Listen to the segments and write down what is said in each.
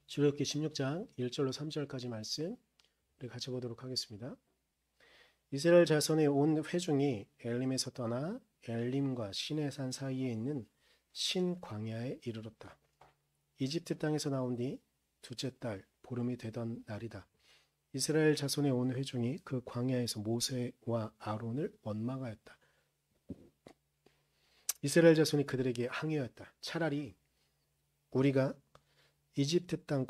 출애굽기 16장 1절로 3절까지 말씀 우리 같이 보도록 하겠습니다. 이스라엘 자손의 온 회중이 엘림에서 떠나 엘림과 시내산 사이에 있는 신광야에 이르렀다. 이집트 땅에서 나온 뒤 둘째 달 보름이 되던 날이다. 이스라엘 자손의 온 회중이 그 광야에서 모세와 아론을 원망하였다. 이스라엘 자손이 그들에게 항의하였다. 차라리 우리가 이집트 땅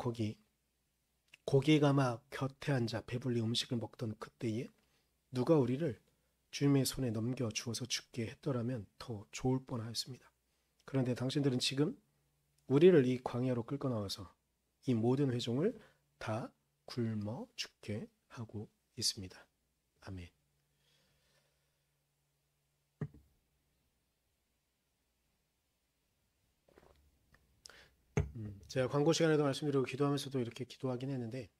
고기가 막 곁에 앉아 배불리 음식을 먹던 그때에 누가 우리를 주님의 손에 넘겨 주어서 죽게 했더라면 더 좋을 뻔하였습니다. 그런데 당신들은 지금 우리를 이 광야로 끌고 나와서 이 모든 회중을 다 굶어 죽게 하고 있습니다. 아멘. 제가 광고 시간에도 말씀드리고 기도하면서도 이렇게 기도하긴 했는데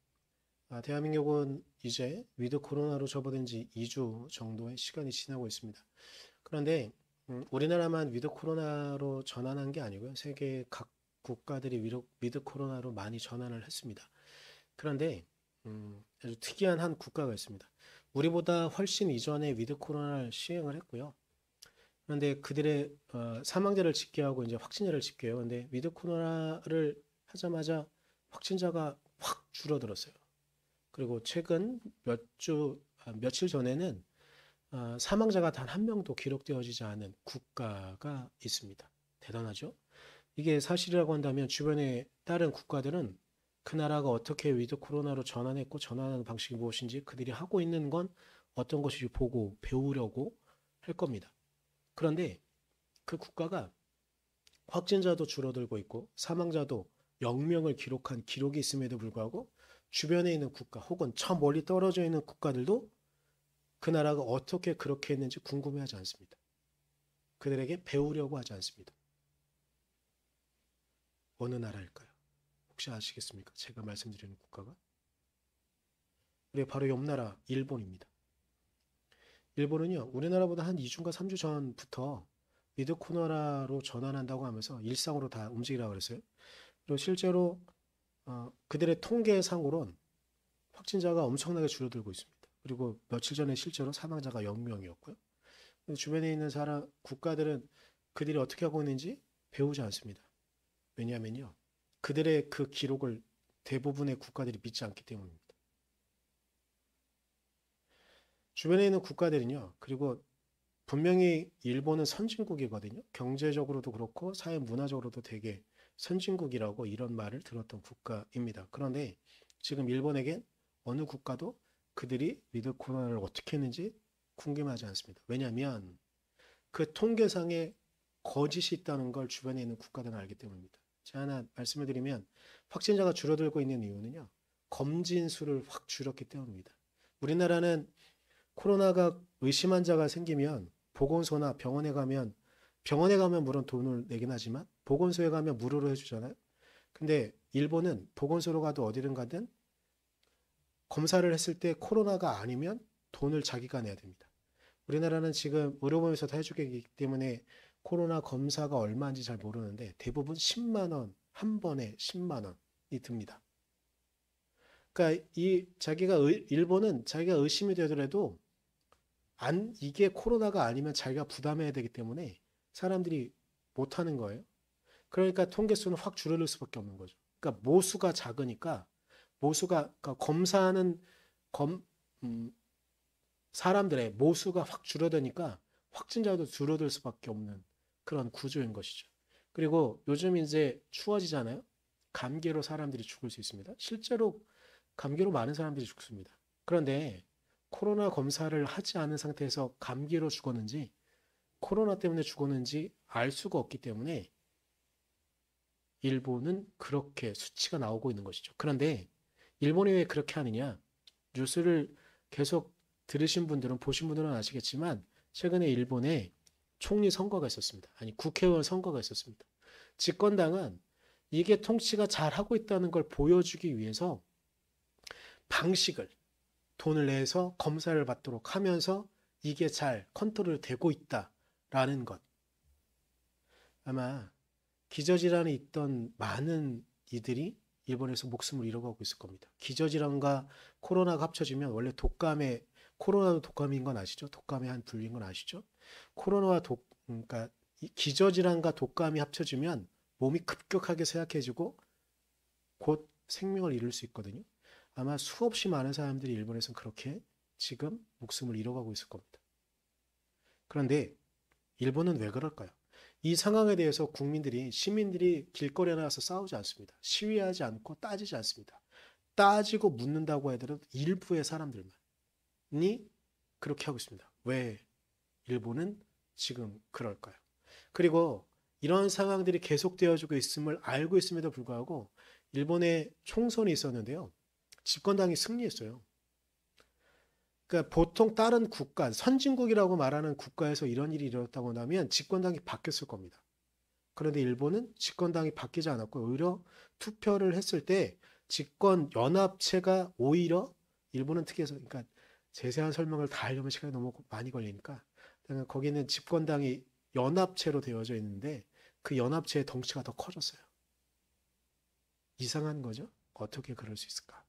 대한민국은 이제 위드 코로나로 접어든 지 2주 정도의 시간이 지나고 있습니다. 그런데 우리나라만 위드 코로나로 전환한 게 아니고요. 세계 각 국가들이 위드 코로나로 많이 전환을 했습니다. 그런데 아주 특이한 한 국가가 있습니다. 우리보다 훨씬 이전에 위드 코로나를 시행을 했고요. 그런데 그들의 사망자를 집계하고 이제 확진자를 집계해요. 그런데 위드 코로나를 하자마자 확진자가 확 줄어들었어요. 그리고 최근 며칠 전에는 사망자가 단 한 명도 기록되어지지 않은 국가가 있습니다. 대단하죠? 이게 사실이라고 한다면 주변의 다른 국가들은 그 나라가 어떻게 위드 코로나로 전환했고 전환하는 방식이 무엇인지 그들이 하고 있는 건 어떤 것인지 보고 배우려고 할 겁니다. 그런데 그 국가가 확진자도 줄어들고 있고 사망자도 0명을 기록한 기록이 있음에도 불구하고 주변에 있는 국가 혹은 저 멀리 떨어져 있는 국가들도 그 나라가 어떻게 그렇게 했는지 궁금해하지 않습니다. 그들에게 배우려고 하지 않습니다. 어느 나라일까요? 혹시 아시겠습니까? 제가 말씀드리는 국가가? 우리 바로 옆 나라 일본입니다. 일본은요, 우리나라보다 한 2주인가 3주 전부터 위드 코로나로 전환한다고 하면서 일상으로 다 움직이라고 그랬어요. 그리고 실제로 그들의 통계상으론 확진자가 엄청나게 줄어들고 있습니다. 그리고 며칠 전에 실제로 사망자가 0명이었고요. 주변에 있는 국가들은 그들이 어떻게 하고 있는지 배우지 않습니다. 왜냐하면요, 그들의 그 기록을 대부분의 국가들이 믿지 않기 때문입니다. 주변에 있는 국가들은요, 그리고 분명히 일본은 선진국이거든요. 경제적으로도 그렇고 사회 문화적으로도 되게 선진국이라고 이런 말을 들었던 국가입니다. 그런데 지금 일본에겐 어느 국가도 그들이 위드 코로나를 어떻게 했는지 궁금하지 않습니다. 왜냐하면 그 통계상에 거짓이 있다는 걸 주변에 있는 국가들은 알기 때문입니다. 제가 하나 말씀을 드리면 확진자가 줄어들고 있는 이유는요. 검진 수를 확 줄였기 때문입니다. 우리나라는 코로나가 의심 환자가 생기면 보건소나 병원에 가면 물론 돈을 내긴 하지만 보건소에 가면 무료로 해주잖아요. 근데 일본은 보건소로 가도 어디든 가든 검사를 했을 때 코로나가 아니면 돈을 자기가 내야 됩니다. 우리나라는 지금 의료보험에서 다 해주기 때문에 코로나 검사가 얼마인지 잘 모르는데 대부분 10만 원, 한 번에 10만 원이 듭니다. 그러니까 일본은 자기가 의심이 되더라도 이게 코로나가 아니면 자기가 부담해야 되기 때문에 사람들이 못하는 거예요. 그러니까 통계수는 확 줄어들 수밖에 없는 거죠. 그러니까 모수가 작으니까 그러니까 검사하는 사람들의 모수가 확 줄어드니까 확진자도 줄어들 수밖에 없는 그런 구조인 것이죠. 그리고 요즘 이제 추워지잖아요. 감기로 사람들이 죽을 수 있습니다. 실제로 감기로 많은 사람들이 죽습니다. 그런데 코로나 검사를 하지 않은 상태에서 감기로 죽었는지 코로나 때문에 죽었는지 알 수가 없기 때문에 일본은 그렇게 수치가 나오고 있는 것이죠. 그런데 일본이 왜 그렇게 하느냐? 뉴스를 계속 들으신 분들은 보신 분들은 아시겠지만 최근에 일본에 총리 선거가 있었습니다. 아니 국회의원 선거가 있었습니다. 집권당은 이게 통치가 잘하고 있다는 걸 보여주기 위해서 돈을 내서 검사를 받도록 하면서 이게 잘 컨트롤 되고 있다라는 것. 아마 기저질환이 있던 많은 이들이 일본에서 목숨을 잃어가고 있을 겁니다. 기저질환과 코로나가 합쳐지면 원래 독감에 코로나도 독감인 건 아시죠? 독감의 한 분류인 건 아시죠? 코로나와 그러니까 기저질환과 독감이 합쳐지면 몸이 급격하게 쇠약해지고 곧 생명을 잃을 수 있거든요. 아마 수없이 많은 사람들이 일본에서는 그렇게 지금 목숨을 잃어가고 있을 겁니다. 그런데 일본은 왜 그럴까요? 이 상황에 대해서 시민들이 길거리에 나와서 싸우지 않습니다. 시위하지 않고 따지지 않습니다. 따지고 묻는다고 하더라도 일부의 사람들만이 그렇게 하고 있습니다. 왜 일본은 지금 그럴까요? 그리고 이런 상황들이 계속되어지고 있음을 알고 있음에도 불구하고 일본에 총선이 있었는데요. 집권당이 승리했어요. 그러니까 보통 다른 국가, 선진국이라고 말하는 국가에서 이런 일이 일어났다고 하면 집권당이 바뀌었을 겁니다. 그런데 일본은 집권당이 바뀌지 않았고 오히려 투표를 했을 때 집권 연합체가 오히려 일본은 특이해서 그러니까 세세한 설명을 다 하려면 시간이 너무 많이 걸리니까 거기는 집권당이 연합체로 되어져 있는데 그 연합체의 덩치가 더 커졌어요. 이상한 거죠? 어떻게 그럴 수 있을까?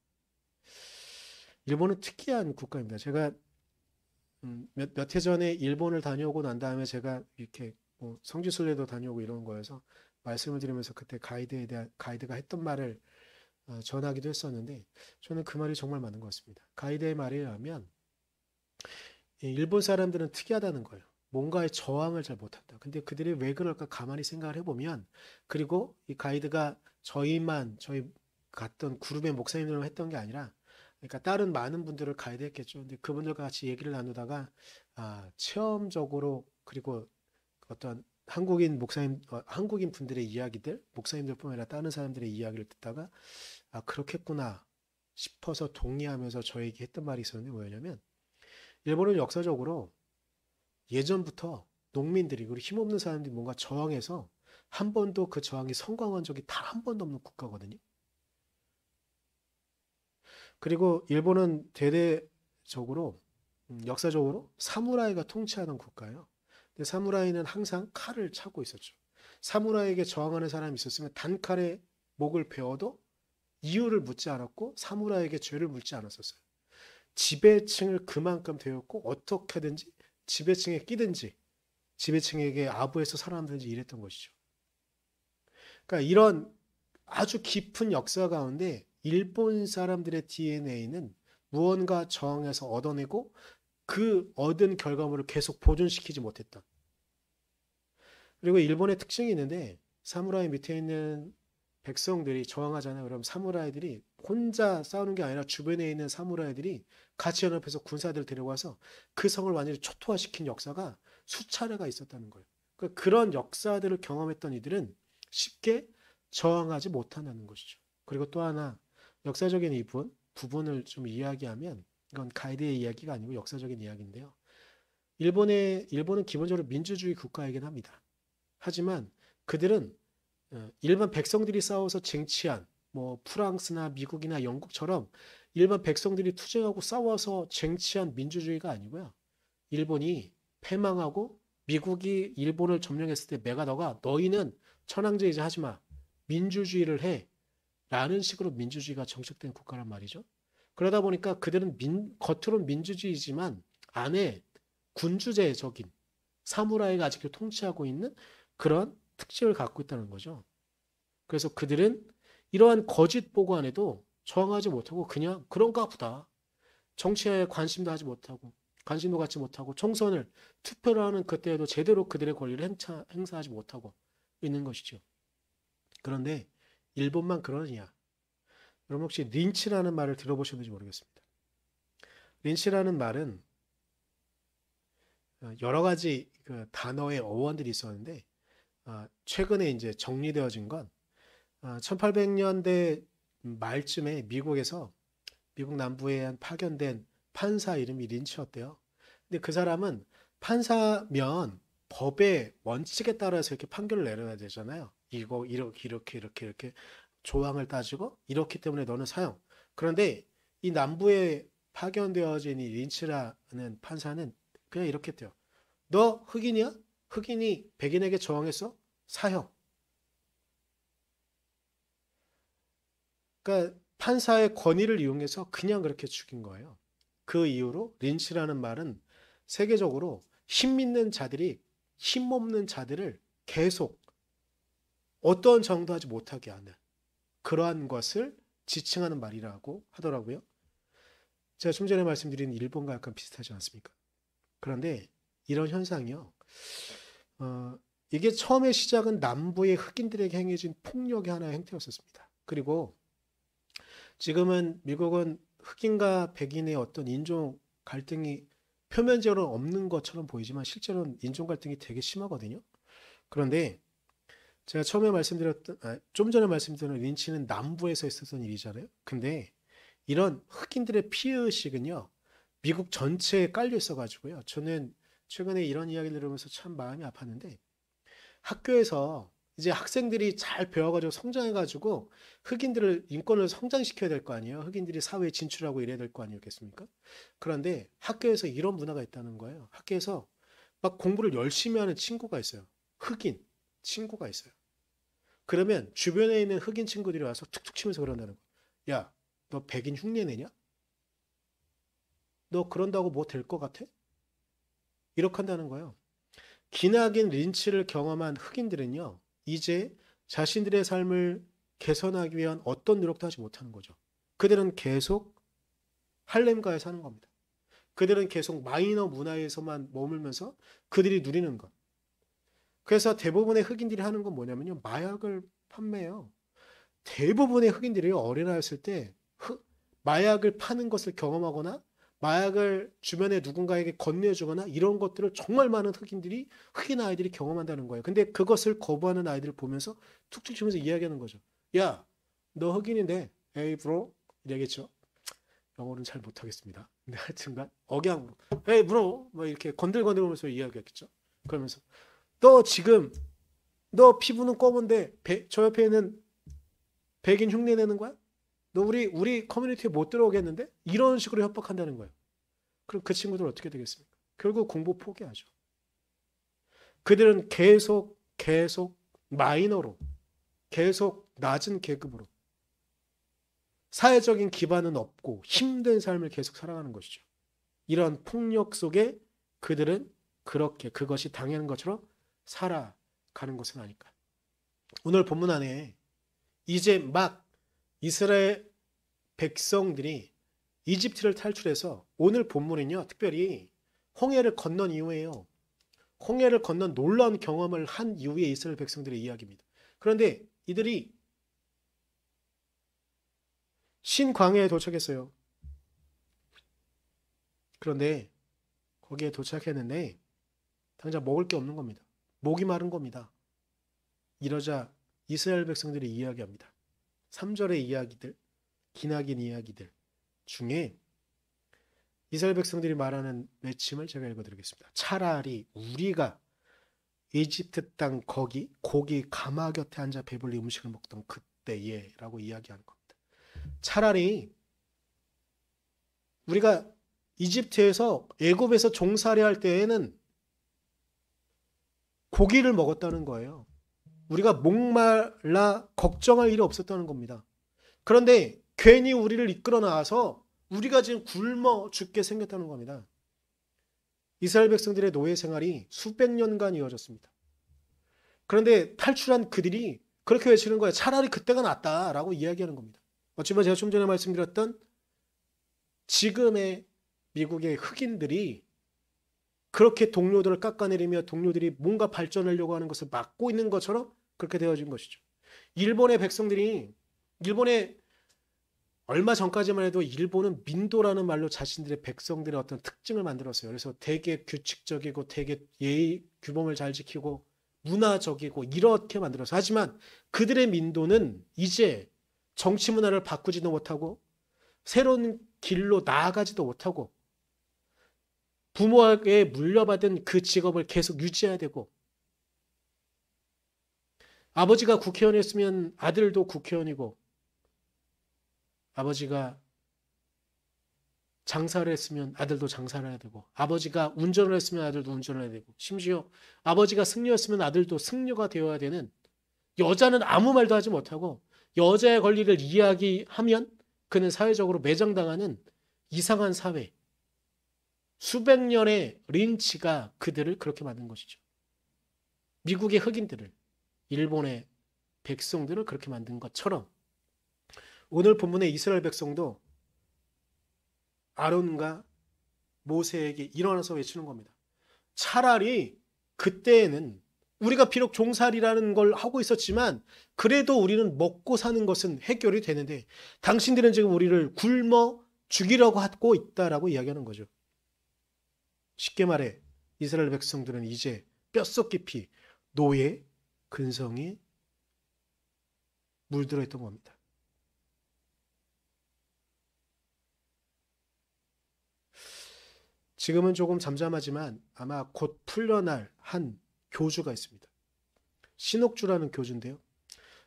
일본은 특이한 국가입니다. 제가 몇 해 전에 일본을 다녀오고 난 다음에 제가 이렇게 뭐 성지순례도 다녀오고 이런 거여서 말씀을 드리면서 그때 가이드가 했던 말을 전하기도 했었는데 저는 그 말이 정말 맞는 것 같습니다. 가이드의 말에 의하면 일본 사람들은 특이하다는 거예요. 뭔가에 저항을 잘 못한다. 근데 그들이 왜 그럴까 가만히 생각을 해보면 그리고 이 가이드가 저희 갔던 그룹의 목사님들만 했던 게 아니라 그러니까 다른 많은 분들을 가이드했겠죠. 근데 그분들과 같이 얘기를 나누다가 체험적으로 그리고 어떤 한국인 분들의 이야기들, 목사님들뿐만 아니라 다른 사람들의 이야기를 듣다가 그렇겠구나 싶어서 동의하면서 저에게 했던 말이 있었는데 뭐였냐면 일본은 역사적으로 예전부터 농민들이 그리고 힘없는 사람들이 뭔가 저항해서 한 번도 그 저항이 성공한 적이 단 한 번도 없는 국가거든요. 그리고 일본은 대대적으로 역사적으로 사무라이가 통치하는 국가예요. 근데 사무라이는 항상 칼을 차고 있었죠. 사무라이에게 저항하는 사람이 있었으면 단칼에 목을 베어도 이유를 묻지 않았고 사무라이에게 죄를 묻지 않았었어요. 지배층을 그만큼 되었고 어떻게든지 지배층에 끼든지 지배층에게 아부해서 살아남든지 이랬던 것이죠. 그러니까 이런 아주 깊은 역사 가운데 일본 사람들의 DNA는 무언가 저항해서 얻어내고 그 얻은 결과물을 계속 보존시키지 못했던. 그리고 일본의 특징이 있는데 사무라이 밑에 있는 백성들이 저항하잖아요. 그럼 사무라이들이 혼자 싸우는 게 아니라 주변에 있는 사무라이들이 같이 연합해서 군사들을 데려와서 그 성을 완전히 초토화시킨 역사가 수차례가 있었다는 거예요. 그러니까 그런 역사들을 경험했던 이들은 쉽게 저항하지 못한다는 것이죠. 그리고 또 하나 역사적인 부분을 좀 이야기하면 이건 가이드의 이야기가 아니고 역사적인 이야기인데요. 일본은 기본적으로 민주주의 국가이긴 합니다. 하지만 그들은 일반 백성들이 싸워서 쟁취한 뭐 프랑스나 미국이나 영국처럼 일반 백성들이 투쟁하고 싸워서 쟁취한 민주주의가 아니고요. 일본이 패망하고 미국이 일본을 점령했을 때 내가 너희는 천황제이자 하지 마. 민주주의를 해. 라는 식으로 민주주의가 정착된 국가란 말이죠. 그러다 보니까 그들은 겉으로는 민주주의지만 안에 군주제적인 사무라이가 아직도 통치하고 있는 그런 특징을 갖고 있다는 거죠. 그래서 그들은 이러한 거짓 보고안에도 저항하지 못하고 그냥 그런가 보다. 정치에 관심도 갖지 못하고 투표를 하는 그때에도 제대로 그들의 권리를 행사하지 못하고 있는 것이죠. 그런데 일본만 그러느냐? 여러분 혹시 린치라는 말을 들어보셨는지 모르겠습니다. 린치라는 말은 여러 가지 그 단어의 어원들이 있었는데 최근에 이제 정리되어진 건 1800년대 말쯤에 미국 남부에 한 파견된 판사 이름이 린치였대요. 근데 그 사람은 판사면 법의 원칙에 따라서 이렇게 판결을 내려야 되잖아요. 이거 이렇게 조항을 따지고 이렇기 때문에 너는 사형. 그런데 이 남부에 파견되어진 이 린치라는 판사는 그냥 이렇게 했대요. 너 흑인이야? 흑인이 백인에게 저항했어? 사형. 그러니까 판사의 권위를 이용해서 그냥 그렇게 죽인 거예요. 그 이후로 린치라는 말은 세계적으로 힘 있는 자들이 힘 없는 자들을 계속 어떤 정도 하지 못하게 하는 그러한 것을 지칭하는 말이라고 하더라고요. 제가 좀 전에 말씀드린 일본과 약간 비슷하지 않습니까? 그런데 이런 현상이요. 어, 이게 처음에 시작은 남부의 흑인들에게 행해진 폭력의 하나의 형태였었습니다. 그리고 지금은 미국은 흑인과 백인의 어떤 인종 갈등이 표면적으로 없는 것처럼 보이지만 실제로는 인종 갈등이 되게 심하거든요. 그런데 제가 처음에 말씀드렸던, 좀 전에 말씀드린 린치는 남부에서 있었던 일이잖아요. 근데 이런 흑인들의 피해의식은요, 미국 전체에 깔려 있어가지고요. 저는 최근에 이런 이야기를 들으면서 참 마음이 아팠는데, 학교에서 이제 학생들이 잘 배워가지고 성장해가지고 흑인들을 인권을 성장시켜야 될 거 아니에요. 흑인들이 사회에 진출하고 이래야 될 거 아니겠습니까? 그런데 학교에서 이런 문화가 있다는 거예요. 학교에서 막 공부를 열심히 하는 친구가 있어요. 흑인 친구가 있어요. 그러면 주변에 있는 흑인 친구들이 와서 툭툭 치면서 그런다는 거야. 야, 너 백인 흉내 내냐? 너 그런다고 뭐 될 것 같아? 이렇게 한다는 거예요. 기나긴 린치를 경험한 흑인들은요, 이제 자신들의 삶을 개선하기 위한 어떤 노력도 하지 못하는 거죠. 그들은 계속 할렘가에 사는 겁니다. 그들은 계속 마이너 문화에서만 머물면서 그들이 누리는 것. 그래서 대부분의 흑인들이 하는 건 뭐냐면요, 마약을 판매해요. 대부분의 흑인들이 어린아이였을 때 마약을 파는 것을 경험하거나 마약을 주변에 누군가에게 건네주거나 이런 것들을 정말 많은 흑인 아이들이 경험한다는 거예요. 근데 그것을 거부하는 아이들을 보면서 툭툭 치면서 이야기하는 거죠. 야, 너 흑인인데, 에이 브로 이래겠죠. 영어는 잘 못하겠습니다. 근데 하여튼간 억양으로, 에이 브로 뭐 이렇게 건들건들면서 이야기했겠죠. 그러면서 너 지금 너 피부는 검은데 저 옆에 있는 백인 흉내 내는 거야? 너 우리 커뮤니티에 못 들어오겠는데? 이런 식으로 협박한다는 거예요. 그럼 그 친구들 어떻게 되겠습니까? 결국 공부 포기하죠. 그들은 계속 마이너로, 계속 낮은 계급으로 사회적인 기반은 없고 힘든 삶을 계속 살아가는 것이죠. 이런 폭력 속에 그들은 그렇게 그것이 당연한 것처럼 살아가는 것은 아닐까. 오늘 본문 안에 이제 막 이스라엘 백성들이 이집트를 탈출해서 오늘 본문은요, 특별히 홍해를 건넌 이후에요. 홍해를 건넌 놀라운 경험을 한 이후에 이스라엘 백성들의 이야기입니다. 그런데 이들이 신광야에 도착했어요. 그런데 거기에 도착했는데 당장 먹을 게 없는 겁니다. 목이 마른 겁니다. 이러자 이스라엘 백성들이 이야기합니다. 3절의 이야기들, 기나긴 이야기들 중에 이스라엘 백성들이 말하는 외침을 제가 읽어드리겠습니다. 차라리 우리가 이집트 땅 거기 고기 가마 곁에 앉아 배불리 음식을 먹던 그때에 라고 이야기하는 겁니다. 차라리 우리가 이집트에서 애굽에서 종살이 할 때에는 고기를 먹었다는 거예요. 우리가 목말라 걱정할 일이 없었다는 겁니다. 그런데 괜히 우리를 이끌어 나와서 우리가 지금 굶어 죽게 생겼다는 겁니다. 이스라엘 백성들의 노예 생활이 수백 년간 이어졌습니다. 그런데 탈출한 그들이 그렇게 외치는 거예요. 차라리 그때가 낫다라고 이야기하는 겁니다. 어쩌면 제가 좀 전에 말씀드렸던 지금의 미국의 흑인들이 그렇게 동료들을 깎아내리며 동료들이 뭔가 발전하려고 하는 것을 막고 있는 것처럼 그렇게 되어진 것이죠. 일본의 백성들이 일본의 얼마 전까지만 해도 일본은 민도라는 말로 자신들의 백성들의 어떤 특징을 만들었어요. 그래서 되게 규칙적이고 되게 예의 규범을 잘 지키고 문화적이고 이렇게 만들었어요. 하지만 그들의 민도는 이제 정치 문화를 바꾸지도 못하고 새로운 길로 나아가지도 못하고 부모에게 물려받은 그 직업을 계속 유지해야 되고 아버지가 국회의원이었으면 아들도 국회의원이고 아버지가 장사를 했으면 아들도 장사를 해야 되고 아버지가 운전을 했으면 아들도 운전을 해야 되고 심지어 아버지가 승려였으면 아들도 승려가 되어야 되는 여자는 아무 말도 하지 못하고 여자의 권리를 이야기하면 그는 사회적으로 매장당하는 이상한 사회, 수백 년의 린치가 그들을 그렇게 만든 것이죠. 미국의 흑인들을, 일본의 백성들을 그렇게 만든 것처럼 오늘 본문의 이스라엘 백성도 아론과 모세에게 일어나서 외치는 겁니다. 차라리 그때에는 우리가 비록 종살이라는 걸 하고 있었지만 그래도 우리는 먹고 사는 것은 해결이 되는데 당신들은 지금 우리를 굶어 죽이려고 하고 있다라고 이야기하는 거죠. 쉽게 말해 이스라엘 백성들은 이제 뼛속 깊이 노예, 근성이 물들어 있던 겁니다. 지금은 조금 잠잠하지만 아마 곧 풀려날 한 교주가 있습니다. 신옥주라는 교주인데요.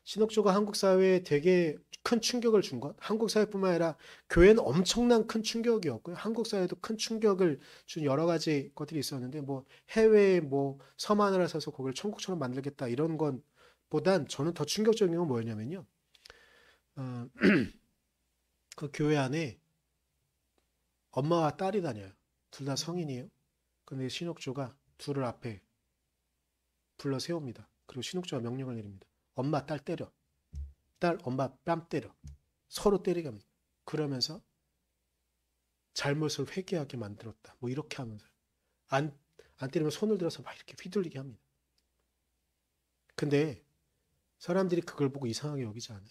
신옥주가 한국 사회에 되게 큰 충격을 준 것, 한국 사회뿐만 아니라 교회는 엄청난 큰 충격이었고요. 한국 사회도 큰 충격을 준 여러 가지 것들이 있었는데 뭐 해외에 뭐 섬 하나를 사서 거기를 천국처럼 만들겠다 이런 건 보단 저는 더 충격적인 건 뭐였냐면요. 어, 그 교회 안에 엄마와 딸이 다녀요. 둘 다 성인이에요. 근데 신옥주가 둘을 앞에 불러 세웁니다. 그리고 신옥주가 명령을 내립니다. 엄마, 딸 때려. 딸, 엄마 뺨 때려. 서로 때리게 합니다. 그러면서 잘못을 회개하게 만들었다. 뭐 이렇게 하면서 안 때리면 손을 들어서 막 이렇게 휘둘리게 합니다. 근데 사람들이 그걸 보고 이상하게 여기지 않아요.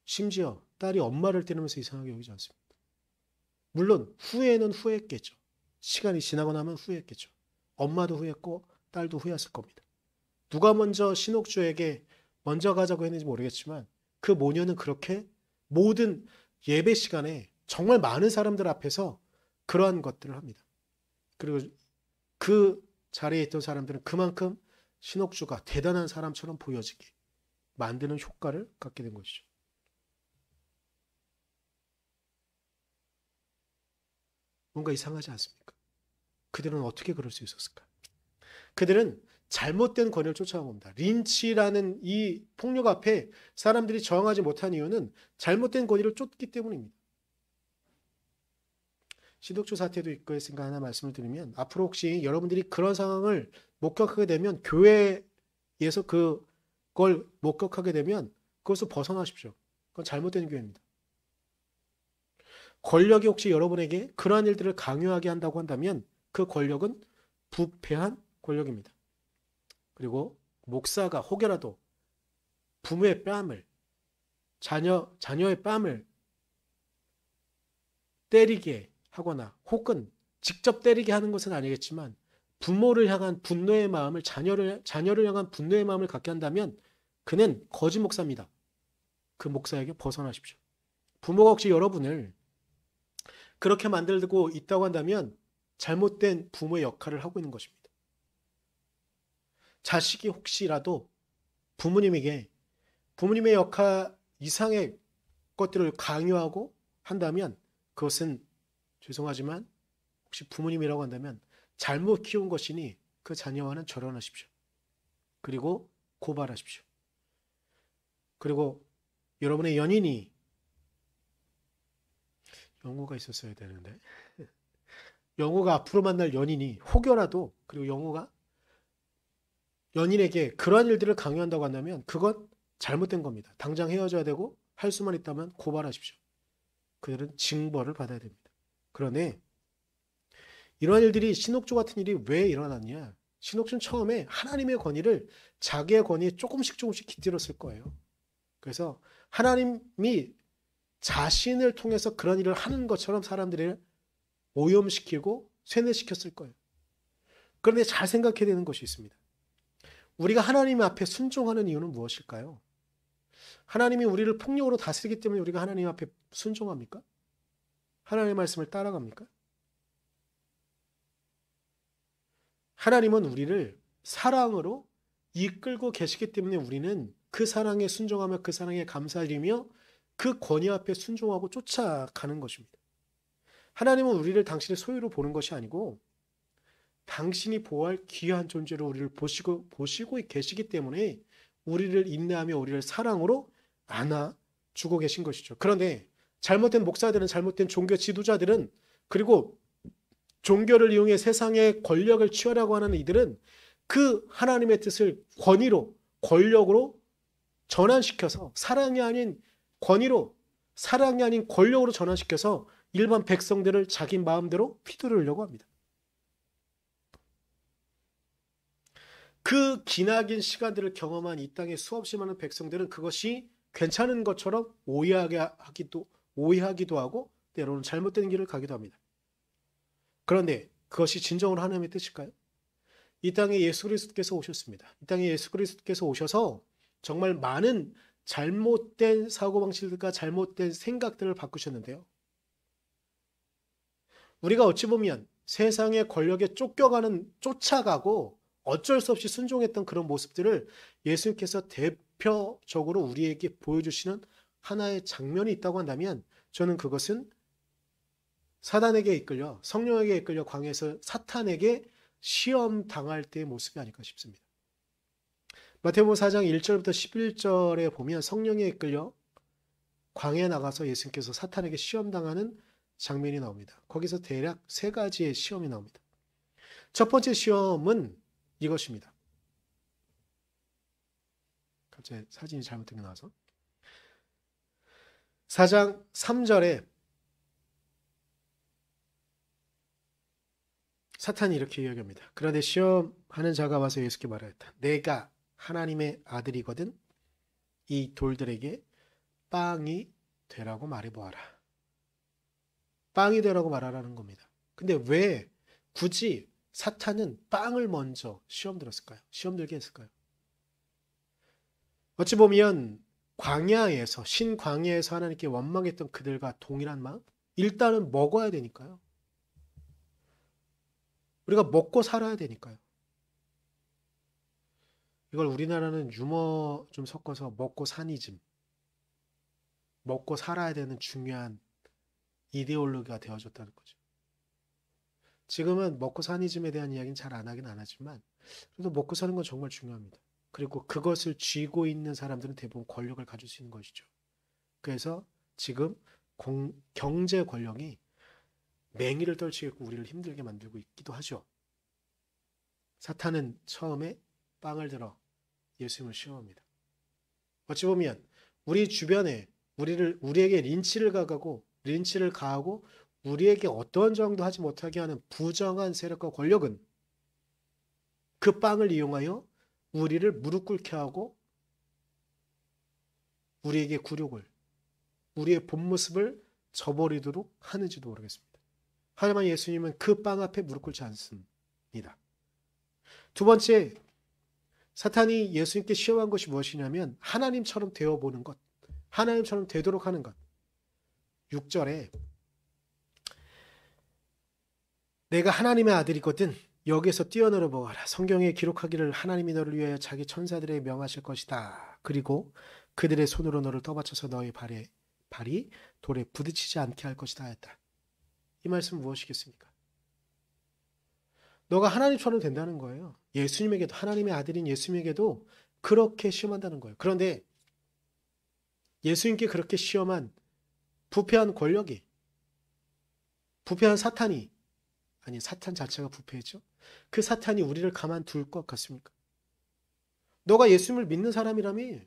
심지어 딸이 엄마를 때리면서 이상하게 여기지 않습니다. 물론 후회는 후회했겠죠. 시간이 지나고 나면 후회했겠죠. 엄마도 후회했고 딸도 후회했을 겁니다. 누가 먼저 신옥주에게 먼저 가자고 했는지 모르겠지만 그 모녀는 그렇게 모든 예배 시간에 정말 많은 사람들 앞에서 그러한 것들을 합니다. 그리고 그 자리에 있던 사람들은 그만큼 신옥주가 대단한 사람처럼 보여지게 만드는 효과를 갖게 된 것이죠. 뭔가 이상하지 않습니까? 그들은 어떻게 그럴 수 있었을까? 그들은 잘못된 권위를 쫓아간 겁니다. 린치라는 이 폭력 앞에 사람들이 저항하지 못한 이유는 잘못된 권위를 쫓기 때문입니다. 신옥주 사태도 있고 했으니까 하나 말씀을 드리면 앞으로 혹시 여러분들이 그런 상황을 목격하게 되면 교회에서 그걸 목격하게 되면 그것을 벗어나십시오. 그건 잘못된 교회입니다. 권력이 혹시 여러분에게 그러한 일들을 강요하게 한다고 한다면 그 권력은 부패한 권력입니다. 그리고 목사가 혹여라도 부모의 뺨을 자녀의 뺨을 때리게 하거나 혹은 직접 때리게 하는 것은 아니겠지만 부모를 향한 분노의 마음을 자녀를 향한 분노의 마음을 갖게 한다면 그는 거짓 목사입니다. 그 목사에게 벗어나십시오. 부모가 혹시 여러분을 그렇게 만들고 있다고 한다면 잘못된 부모의 역할을 하고 있는 것입니다. 자식이 혹시라도 부모님에게 부모님의 역할 이상의 것들을 강요하고 한다면 그것은 죄송하지만 혹시 부모님이라고 한다면 잘못 키운 것이니 그 자녀와는 절연하십시오. 그리고 고발하십시오. 그리고 여러분의 연인이 영호가 있었어야 되는데 영호가 앞으로 만날 연인이 혹여라도 그리고 영호가 연인에게 그러한 일들을 강요한다고 한다면 그건 잘못된 겁니다. 당장 헤어져야 되고 할 수만 있다면 고발하십시오. 그들은 징벌을 받아야 됩니다. 그러네 이러한 일들이 신옥주 같은 일이 왜 일어났냐? 신옥주는 처음에 하나님의 권위를 자기의 권위에 조금씩 깃들었을 거예요. 그래서 하나님이 자신을 통해서 그런 일을 하는 것처럼 사람들을 오염시키고 세뇌시켰을 거예요. 그런데 잘 생각해야 되는 것이 있습니다. 우리가 하나님 앞에 순종하는 이유는 무엇일까요? 하나님이 우리를 폭력으로 다스리기 때문에 우리가 하나님 앞에 순종합니까? 하나님의 말씀을 따라갑니까? 하나님은 우리를 사랑으로 이끌고 계시기 때문에 우리는 그 사랑에 순종하며 그 사랑에 감사드리며 그 권위 앞에 순종하고 쫓아가는 것입니다. 하나님은 우리를 당신의 소유로 보는 것이 아니고 당신이 보호할 귀한 존재로 우리를 보시고 계시기 때문에 우리를 인내하며 우리를 사랑으로 안아주고 계신 것이죠. 그런데 잘못된 목사들은, 잘못된 종교 지도자들은, 그리고 종교를 이용해 세상의 권력을 취하려고 하는 이들은 그 하나님의 뜻을 권위로, 권력으로 전환시켜서, 사랑이 아닌 권위로, 사랑이 아닌 권력으로 전환시켜서 일반 백성들을 자기 마음대로 휘두르려고 합니다. 그 기나긴 시간들을 경험한 이 땅의 수없이 많은 백성들은 그것이 괜찮은 것처럼 오해하기도 하고 때로는 잘못된 길을 가기도 합니다. 그런데 그것이 진정으로 하나님의 뜻일까요? 이 땅에 예수 그리스도께서 오셨습니다. 이 땅에 예수 그리스도께서 오셔서 정말 많은 잘못된 사고방식들과 잘못된 생각들을 바꾸셨는데요. 우리가 어찌 보면 세상의 권력에 쫓아가고 어쩔 수 없이 순종했던 그런 모습들을 예수님께서 대표적으로 우리에게 보여주시는 하나의 장면이 있다고 한다면 저는 그것은 사단에게 이끌려, 성령에게 이끌려 광야에서 사탄에게 시험 당할 때의 모습이 아닐까 싶습니다. 마태복음 4장 1절부터 11절에 보면 성령에 이끌려 광야에 나가서 예수님께서 사탄에게 시험 당하는 장면이 나옵니다. 거기서 대략 세 가지의 시험이 나옵니다. 첫 번째 시험은 이것입니다. 갑자기 사진이 잘못된 게 나와서 4장 3절에 사탄이 이렇게 이야기합니다. 그런데 시험하는 자가 와서 예수께 말하였다. 내가 하나님의 아들이거든 이 돌들에게 빵이 되라고 말해보아라. 빵이 되라고 말하라는 겁니다. 근데 왜 굳이 사탄은 빵을 먼저 시험 들었을까요? 시험 들게 했을까요? 어찌 보면 광야에서, 신광야에서 하나님께 원망했던 그들과 동일한 마음? 일단은 먹어야 되니까요. 우리가 먹고 살아야 되니까요. 이걸 우리나라는 유머 좀 섞어서 먹고 사니즘, 먹고 살아야 되는 중요한 이데올로기가 되어졌다는 거죠. 지금은 먹고 사니즘에 대한 이야기는 잘 안 하긴 안 하지만 그래도 먹고 사는 건 정말 중요합니다. 그리고 그것을 쥐고 있는 사람들은 대부분 권력을 가질 수 있는 것이죠. 그래서 지금 경제 권력이 맹위를 떨치고 우리를 힘들게 만들고 있기도 하죠. 사탄은 처음에 빵을 들어 예수님을 시험합니다. 어찌 보면 우리 주변에 우리에게 린치를 가하고 우리에게 어떤 정도 하지 못하게 하는 부정한 세력과 권력은 그 빵을 이용하여 우리를 무릎 꿇게 하고 우리에게 굴욕을, 우리의 본 모습을 저버리도록 하는지도 모르겠습니다. 하지만 예수님은 그 빵 앞에 무릎 꿇지 않습니다. 두 번째, 사탄이 예수님께 시험한 것이 무엇이냐면 하나님처럼 되어보는 것, 하나님처럼 되도록 하는 것. 6절에 내가 하나님의 아들이거든 여기에서 뛰어내려 보아라. 성경에 기록하기를 하나님이 너를 위하여 자기 천사들에게 명하실 것이다. 그리고 그들의 손으로 너를 떠받쳐서 너의 발이 돌에 부딪히지 않게 할 것이다 했다. 이 말씀은 무엇이겠습니까? 너가 하나님처럼 된다는 거예요. 예수님에게도, 하나님의 아들인 예수님에게도 그렇게 시험한다는 거예요. 그런데 예수님께 그렇게 시험한 부패한 권력이, 부패한 사탄이, 아니 사탄 자체가 부패했죠. 그 사탄이 우리를 가만둘 것 같습니까? 너가 예수님을 믿는 사람이라며,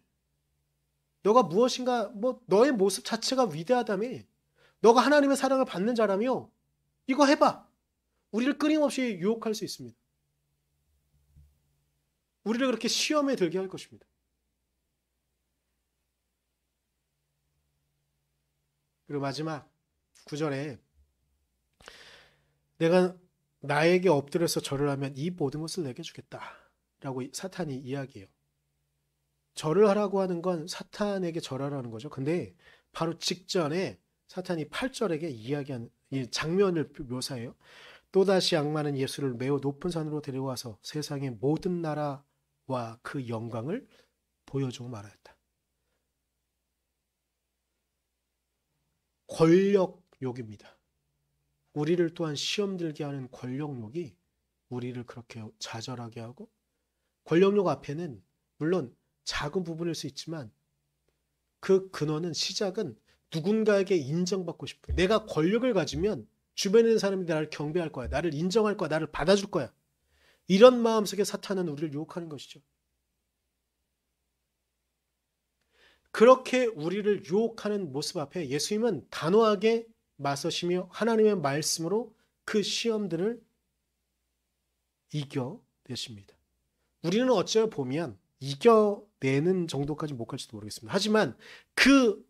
너가 무엇인가, 너의 모습 자체가 위대하다며, 너가 하나님의 사랑을 받는 자라며, 이거 해봐. 우리를 끊임없이 유혹할 수 있습니다. 우리를 그렇게 시험에 들게 할 것입니다. 그리고 마지막 9절에 내가 나에게 엎드려서 절을 하면 이 모든 것을 내게 주겠다 라고 사탄이 이야기해요. 절을 하라고 하는 건 사탄에게 절하라는 거죠. 근데 바로 직전에 사탄이 8절에게 이야기한 이 장면을 묘사해요. 또다시 악마는 예수를 매우 높은 산으로 데려와서 세상의 모든 나라와 그 영광을 보여주고 말하였다. 권력욕입니다. 우리를 또한 시험 들게 하는 권력욕이 우리를 그렇게 좌절하게 하고, 권력욕 앞에는 물론 작은 부분일 수 있지만 그 근원은 시작은 누군가에게 인정받고 싶어. 내가 권력을 가지면 주변에 있는 사람이 나를 경배할 거야. 나를 인정할 거야. 나를 받아줄 거야. 이런 마음속에 사탄은 우리를 유혹하는 것이죠. 그렇게 우리를 유혹하는 모습 앞에 예수님은 단호하게 맞서시며 하나님의 말씀으로 그 시험들을 이겨내십니다. 우리는 어찌 보면 이겨내는 정도까지 못 갈지도 모르겠습니다. 하지만 그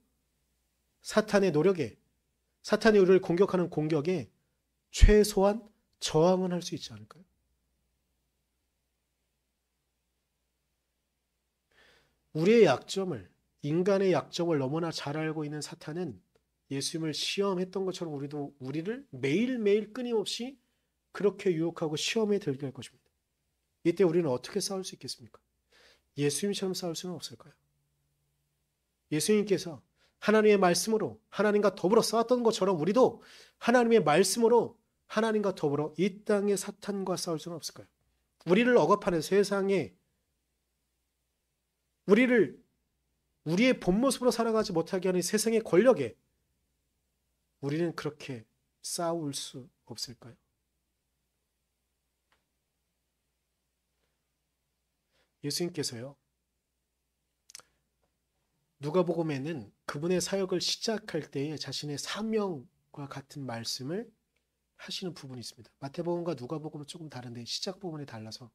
사탄의 노력에, 사탄이 우리를 공격하는 공격에 최소한 저항은 할 수 있지 않을까요? 우리의 약점을, 인간의 약점을 너무나 잘 알고 있는 사탄은 예수님을 시험했던 것처럼 우리를 매일매일 끊임없이 그렇게 유혹하고 시험에 들게 할 것입니다. 이때 우리는 어떻게 싸울 수 있겠습니까? 예수님처럼 싸울 수는 없을까요? 예수님께서 하나님의 말씀으로 하나님과 더불어 싸웠던 것처럼 우리도 하나님의 말씀으로 하나님과 더불어 이 땅의 사탄과 싸울 수는 없을까요? 우리를 억압하는 세상에 우리의 본 모습으로 살아가지 못하게 하는 세상의 권력에 우리는 그렇게 싸울 수 없을까요? 예수님께서요, 누가복음에는 그분의 사역을 시작할 때에 자신의 사명과 같은 말씀을 하시는 부분이 있습니다. 마태복음과 누가복음은 조금 다른데 시작 부분이 달라서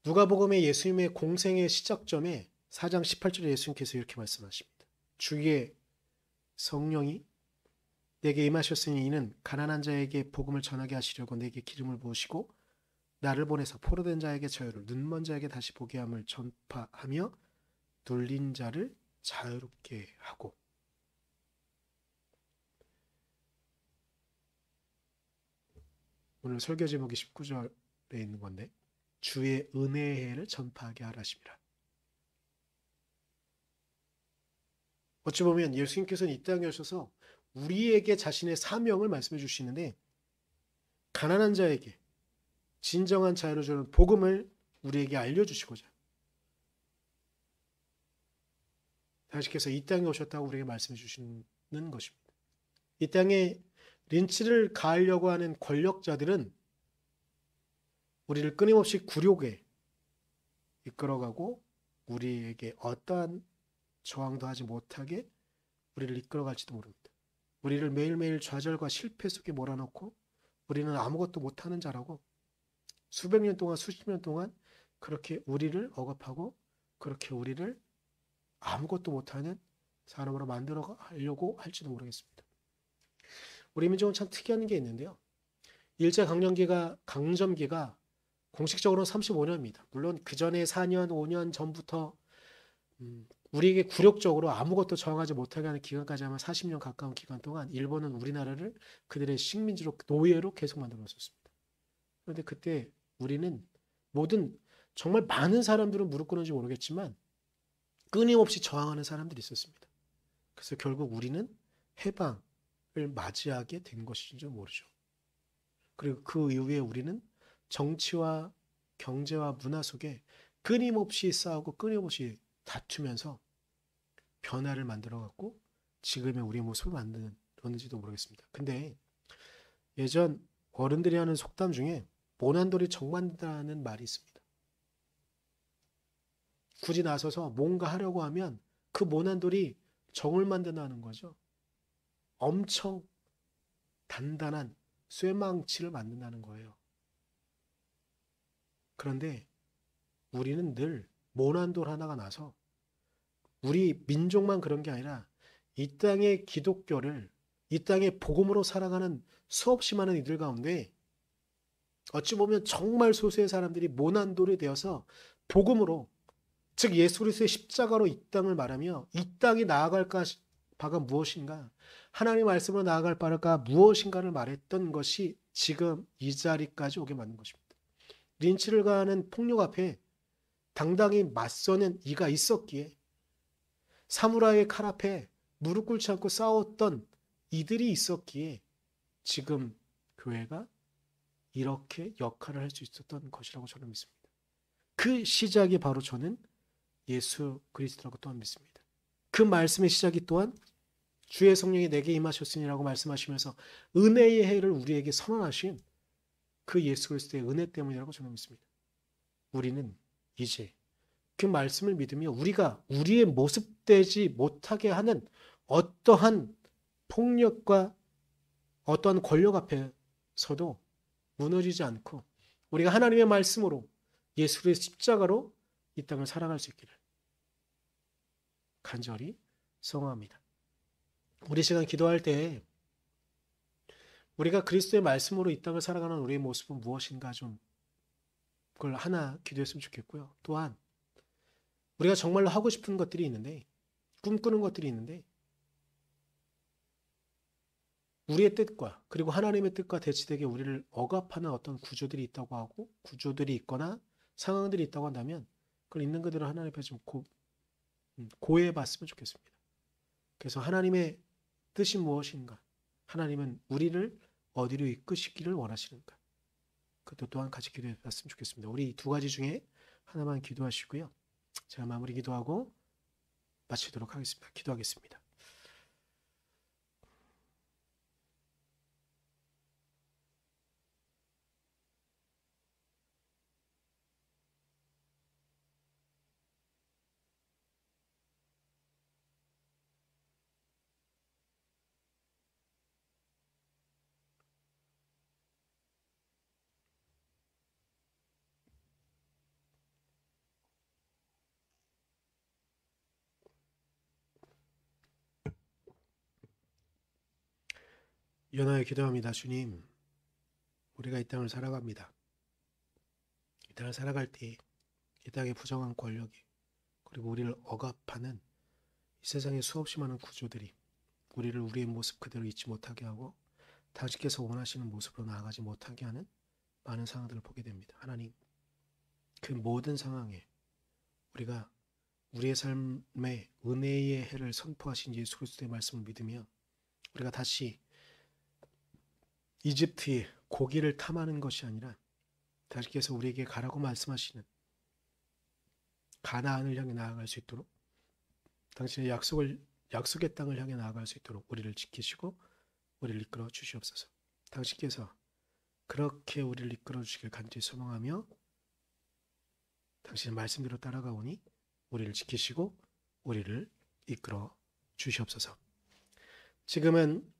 누가복음의 예수님의 공생의 시작점에 4장 18절에 예수님께서 이렇게 말씀하십니다. 주의 성령이 내게 임하셨으니 이는 가난한 자에게 복음을 전하게 하시려고 내게 기름을 부으시고 나를 보내서 포로된 자에게 자유를, 눈먼 자에게 다시 보게 함을 전파하며 눌린 자를 자유롭게 하고. 오늘 설교 제목이 19절에 있는 건데 주의 은혜의 해를 전파하게 하라십니다. 어찌 보면 예수님께서는 이 땅에 오셔서 우리에게 자신의 사명을 말씀해 주시는데 가난한 자에게 진정한 자유를 주는 복음을 우리에게 알려주시고자 다시께서 이 땅에 오셨다고 우리에게 말씀해 주시는 것입니다. 이 땅에 린치를 가하려고 하는 권력자들은 우리를 끊임없이 굴욕에 이끌어가고 우리에게 어떠한 저항도 하지 못하게 우리를 이끌어갈지도 모릅니다. 우리를 매일매일 좌절과 실패 속에 몰아넣고 우리는 아무것도 못하는 자라고 수백 년 동안 수십 년 동안 그렇게 우리를 억압하고 그렇게 우리를 아무것도 못하는 사람으로 만들어 가려고 할지도 모르겠습니다. 우리 민족은 참 특이한 게 있는데요. 일제강점기가 공식적으로는 35년입니다. 물론 그 전에 4년, 5년 전부터 우리에게 굴욕적으로 아무것도 저항하지 못하게 하는 기간까지 하면 40년 가까운 기간 동안 일본은 우리나라를 그들의 식민지로 노예로 계속 만들었었습니다. 그런데 그때 우리는 정말 많은 사람들은 무릎 꿇는지 모르겠지만 끊임없이 저항하는 사람들이 있었습니다. 그래서 결국 우리는 해방을 맞이하게 된 것인지 모르죠. 그리고 그 이후에 우리는 정치와 경제와 문화 속에 끊임없이 싸우고 끊임없이 다투면서 변화를 만들어갖고 지금의 우리의 모습을 만들었는지도 모르겠습니다. 근데 예전 어른들이 하는 속담 중에 모난돌이 정 만든다는 말이 있습니다. 굳이 나서서 뭔가 하려고 하면 그 모난돌이 정을 만든다는 거죠. 엄청 단단한 쇠망치를 만든다는 거예요. 그런데 우리는 늘 모난돌 하나가 나서 우리 민족만 그런 게 아니라 이 땅의 기독교를 이 땅의 복음으로 살아가는 수없이 많은 이들 가운데 어찌 보면 정말 소수의 사람들이 모난돌이 되어서 복음으로 즉 예수 그리스도의 십자가로 이 땅을 말하며 이 땅이 나아갈 바가 무엇인가 하나님의 말씀으로 나아갈 바가 무엇인가를 말했던 것이 지금 이 자리까지 오게 만든 것입니다. 린치를 가하는 폭력 앞에 당당히 맞서는 이가 있었기에 사무라이의 칼 앞에 무릎 꿇지 않고 싸웠던 이들이 있었기에 지금 교회가 이렇게 역할을 할 수 있었던 것이라고 저는 믿습니다. 그 시작이 바로 저는 예수 그리스도라고 또한 믿습니다. 그 말씀의 시작이 또한 주의 성령이 내게 임하셨으니라고 말씀하시면서 은혜의 해를 우리에게 선언하신 그 예수 그리스도의 은혜 때문이라고 저는 믿습니다. 우리는 이제 그 말씀을 믿으며 우리가 우리의 모습되지 못하게 하는 어떠한 폭력과 어떠한 권력 앞에서도 무너지지 않고 우리가 하나님의 말씀으로 예수의 십자가로 이 땅을 살아갈 수 있기를 간절히 소망합니다. 우리 시간 기도할 때 우리가 그리스도의 말씀으로 이 땅을 살아가는 우리의 모습은 무엇인가 좀 그걸 하나 기도했으면 좋겠고요. 또한 우리가 정말로 하고 싶은 것들이 있는데 꿈꾸는 것들이 있는데 우리의 뜻과 그리고 하나님의 뜻과 대치되게 우리를 억압하는 어떤 구조들이 있다고 하고 구조들이 있거나 상황들이 있다고 한다면 그걸 있는 그대로 하나님 앞에 좀 고해해 봤으면 좋겠습니다. 그래서 하나님의 뜻이 무엇인가? 하나님은 우리를 어디로 이끄시기를 원하시는가? 그것도 또한 같이 기도해 봤으면 좋겠습니다. 우리 두 가지 중에 하나만 기도하시고요. 제가 마무리 기도하고 마치도록 하겠습니다. 기도하겠습니다. 연하여 기도합니다. 주님, 우리가 이 땅을 살아갑니다. 이 땅을 살아갈 때 이 땅의 부정한 권력이 그리고 우리를 억압하는 이 세상의 수없이 많은 구조들이 우리를 우리의 모습 그대로 잊지 못하게 하고 당신께서 원하시는 모습으로 나아가지 못하게 하는 많은 상황들을 보게 됩니다. 하나님, 그 모든 상황에 우리가 우리의 삶에 은혜의 해를 선포하신 예수 그리스도의 말씀을 믿으며 우리가 다시 이집트의 고기를 탐하는 것이 아니라 당신께서 우리에게 가라고 말씀하시는 가나안을 향해 나아갈 수 있도록 당신의 약속의 땅을 향해 나아갈 수 있도록 우리를 지키시고 우리를 이끌어 주시옵소서. 당신께서 그렇게 우리를 이끌어 주시길 간절히 소망하며 당신의 말씀대로 따라가오니 우리를 지키시고 우리를 이끌어 주시옵소서. 지금은